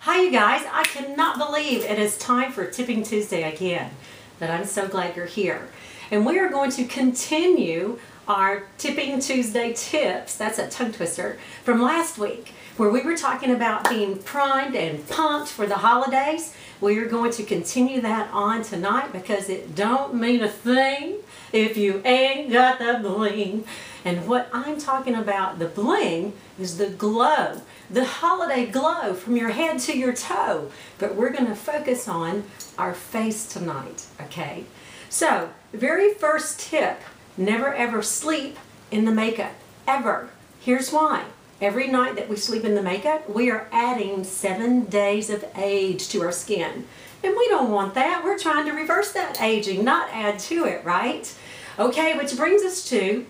Hi you guys, I cannot believe it is time for Tipping Tuesday again, but I'm so glad you're here. And we are going to continue our Tipping Tuesday tips, that's a tongue twister, from last week, where we were talking about being primed and pumped for the holidays. We are going to continue that on tonight because it don't mean a thing if you ain't got the bling. And what I'm talking about, the bling, is the glow, the holiday glow from your head to your toe. But we're going to focus on our face tonight, okay? So, the very first tip, never ever sleep in the makeup, ever. Here's why. Every night that we sleep in the makeup, we are adding 7 days of age to our skin. And we don't want that. We're trying to reverse that aging, not add to it, right? Okay, which brings us to,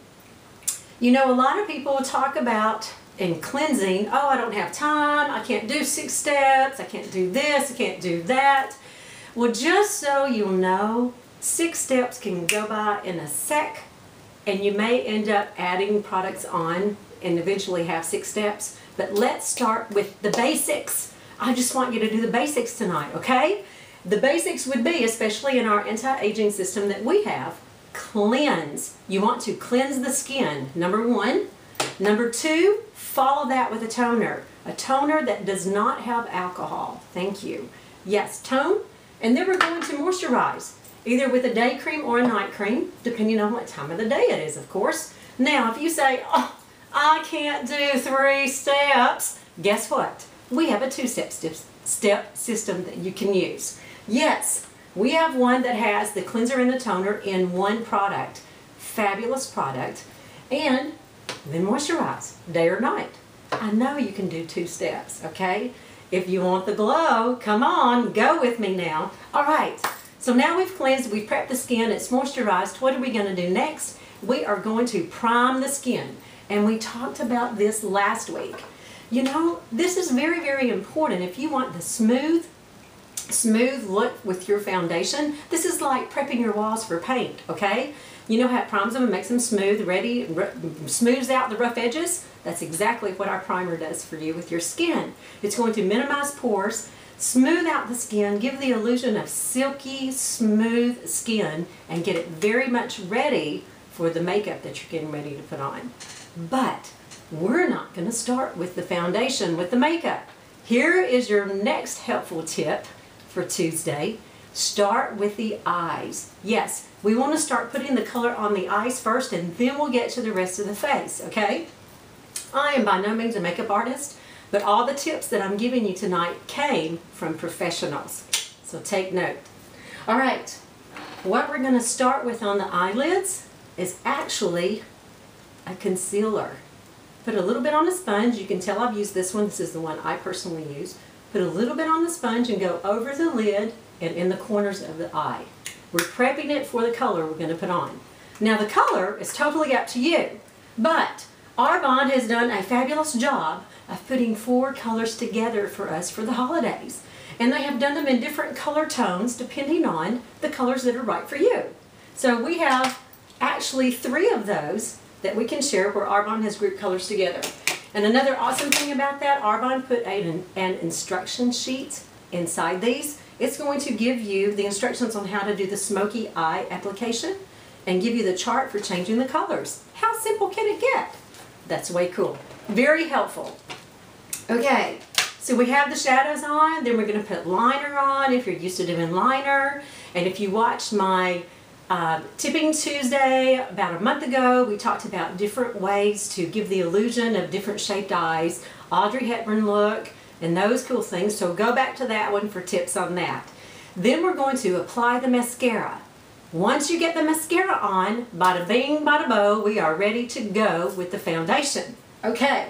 you know, a lot of people talk about in cleansing, oh, I don't have time, I can't do 6 steps, I can't do this, I can't do that. Well, just so you'll know, 6 steps can go by in a sec, and you may end up adding products on and eventually have 6 steps. But let's start with the basics. I just want you to do the basics tonight, okay? The basics would be, especially in our anti-aging system that we have, cleanse. You want to cleanse the skin, number 1. Number 2, follow that with a toner that does not have alcohol. Thank you. Yes, tone, and then we're going to moisturize, either with a day cream or a night cream, depending on what time of the day it is, of course. Now, if you say, oh, I can't do 3 steps, guess what? We have a 2-step system that you can use. Yes, we have one that has the cleanser and the toner in one product. Fabulous product. And then moisturize, day or night. I know you can do 2 steps, okay? If you want the glow, come on, go with me now. All right, so now we've cleansed, we've prepped the skin, it's moisturized. What are we going to do next? We are going to prime the skin. And we talked about this last week. You know, this is very, very important. If you want the smooth look with your foundation, this is like prepping your walls for paint, okay? You know how it primes them and makes them smooth, ready, smooths out the rough edges? That's exactly what our primer does for you with your skin. It's going to minimize pores, smooth out the skin, give the illusion of silky, smooth skin, and get it very much ready for the makeup that you're getting ready to put on. But we're not going to start with the foundation, with the makeup. Here is your next helpful tip for Tuesday. Start with the eyes. Yes, we want to start putting the color on the eyes first, and then we'll get to the rest of the face, okay? I am by no means a makeup artist, but all the tips that I'm giving you tonight came from professionals. So take note. All right, what we're going to start with on the eyelids is actually a concealer. Put a little bit on a sponge. You can tell I've used this one. This is the one I personally use. Put a little bit on the sponge and go over the lid and in the corners of the eye. We're prepping it for the color we're going to put on. Now the color is totally up to you, but Arbonne has done a fabulous job of putting 4 colors together for us for the holidays. And they have done them in different color tones depending on the colors that are right for you. So we have actually 3 of those that we can share where Arbonne has grouped colors together. And another awesome thing about that, Arbonne put an instruction sheet inside these. It's going to give you the instructions on how to do the smoky eye application and give you the chart for changing the colors. How simple can it get? That's way cool. Very helpful. Okay, so we have the shadows on, then we're going to put liner on if you're used to doing liner. And if you watched my Tipping Tuesday about a month ago, we talked about different ways to give the illusion of different shaped eyes, Audrey Hepburn look, and those cool things. So go back to that one for tips on that. Then we're going to apply the mascara. Once you get the mascara on, bada bing, bada bo, we are ready to go with the foundation. Okay,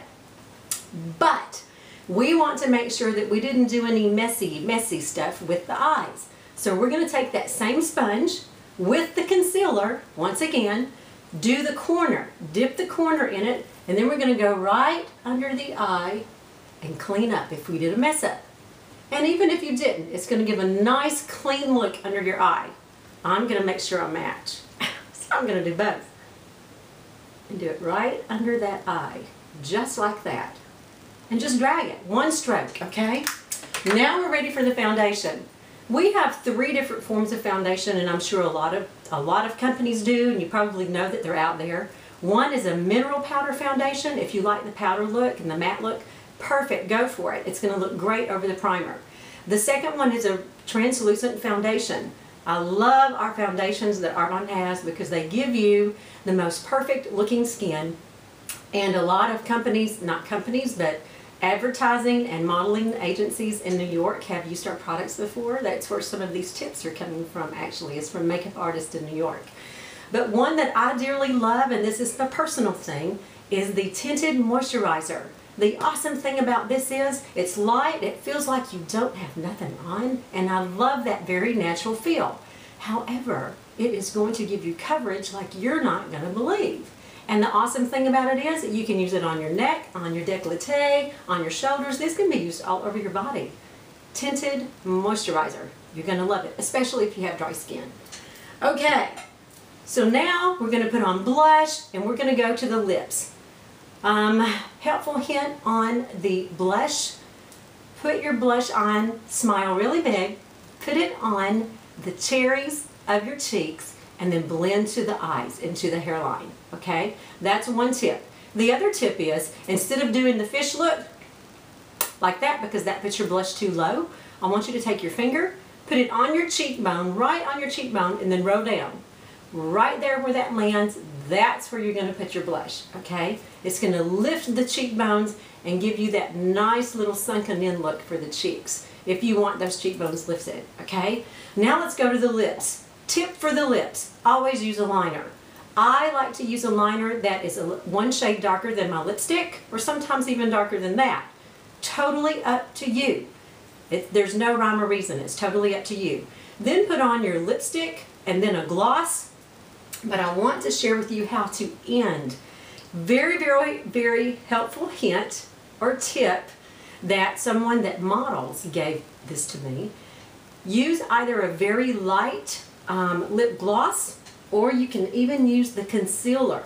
but we want to make sure that we didn't do any messy stuff with the eyes. So we're going to take that same sponge with the concealer, once again, do the corner, dip the corner in it, and then we're going to go right under the eye and clean up if we did a mess up. And even if you didn't, it's going to give a nice clean look under your eye. I'm going to make sure I match. So I'm going to do both. And do it right under that eye, just like that. And just drag it, one stroke, okay? Now we're ready for the foundation. We have 3 different forms of foundation, and I'm sure a lot of companies do, and you probably know that they're out there. One is a mineral powder foundation. If you like the powder look and the matte look, perfect, go for it. It's going to look great over the primer. The second one is a translucent foundation. I love our foundations that Arbonne has because they give you the most perfect looking skin, and a lot of companies, not companies, but advertising and modeling agencies in New York have used our products before. That's where some of these tips are coming from, actually. It's from makeup artists in New York. But one that I dearly love, and this is a personal thing, is the Tinted Moisturizer. The awesome thing about this is it's light, it feels like you don't have nothing on, and I love that very natural feel. However, it is going to give you coverage like you're not going to believe. And the awesome thing about it is that you can use it on your neck, on your décolleté, on your shoulders. This can be used all over your body. Tinted Moisturizer. You're going to love it, especially if you have dry skin. Okay, so now we're going to put on blush, and we're going to go to the lips. Helpful hint on the blush. Put your blush on, smile really big, put it on the cherries of your cheeks, and then blend to the eyes, into the hairline, okay? That's one tip. The other tip is, instead of doing the fish look like that, because that puts your blush too low, I want you to take your finger, put it on your cheekbone, right on your cheekbone, and then roll down. Right there where that lands, that's where you're going to put your blush, okay? It's going to lift the cheekbones and give you that nice little sunken in look for the cheeks, if you want those cheekbones lifted, okay? Now let's go to the lips. Tip for the lips, always use a liner. I like to use a liner that is one shade darker than my lipstick, or sometimes even darker than that. Totally up to you. There's no rhyme or reason, it's totally up to you. Then put on your lipstick and then a gloss, but I want to share with you how to end. Very, very, very helpful hint or tip that someone that models gave this to me. Use either a very light lip gloss, or you can even use the concealer.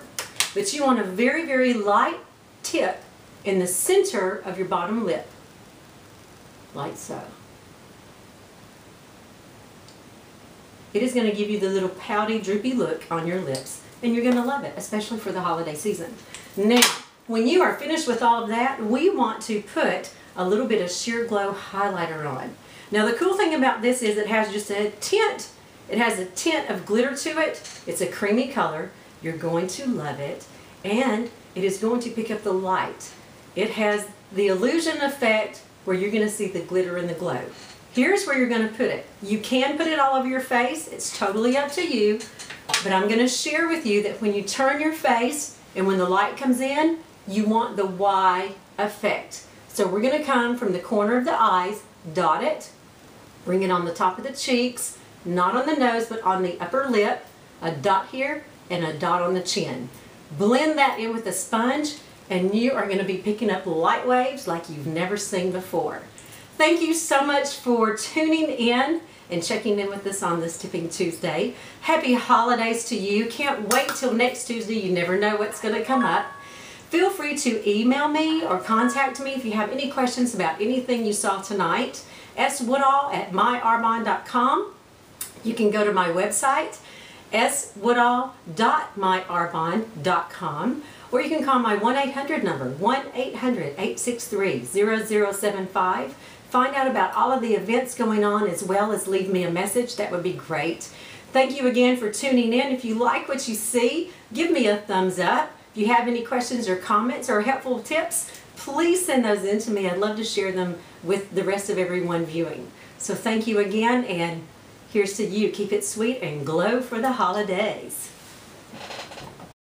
But you want a very, very light tip in the center of your bottom lip, like so. It is going to give you the little pouty, droopy look on your lips, and you're going to love it, especially for the holiday season. Now, when you are finished with all of that, we want to put a little bit of Sheer Glow highlighter on. Now, the cool thing about this is it has just a tint. It has a tint of glitter to it. It's a creamy color. You're going to love it, and it is going to pick up the light. It has the illusion effect where you're going to see the glitter and the glow. Here's where you're going to put it. You can put it all over your face. It's totally up to you, but I'm going to share with you that when you turn your face and when the light comes in, you want the Y effect. So we're going to come from the corner of the eyes, dot it, bring it on the top of the cheeks, not on the nose, but on the upper lip, a dot here, and a dot on the chin. Blend that in with a sponge, and you are going to be picking up light waves like you've never seen before. Thank you so much for tuning in and checking in with us on this Tipping Tuesday. Happy holidays to you. Can't wait till next Tuesday. You never know what's going to come up. Feel free to email me or contact me if you have any questions about anything you saw tonight. swoodall@myarbonne.com. You can go to my website, swoodall.myarbonne.com, or you can call my 1-800 number, 1-800-863-0075. Find out about all of the events going on, as well as leave me a message. That would be great. Thank you again for tuning in. If you like what you see, give me a thumbs up. If you have any questions or comments or helpful tips, please send those in to me. I'd love to share them with the rest of everyone viewing. So thank you again, and here's to you. Keep it sweet and glow for the holidays.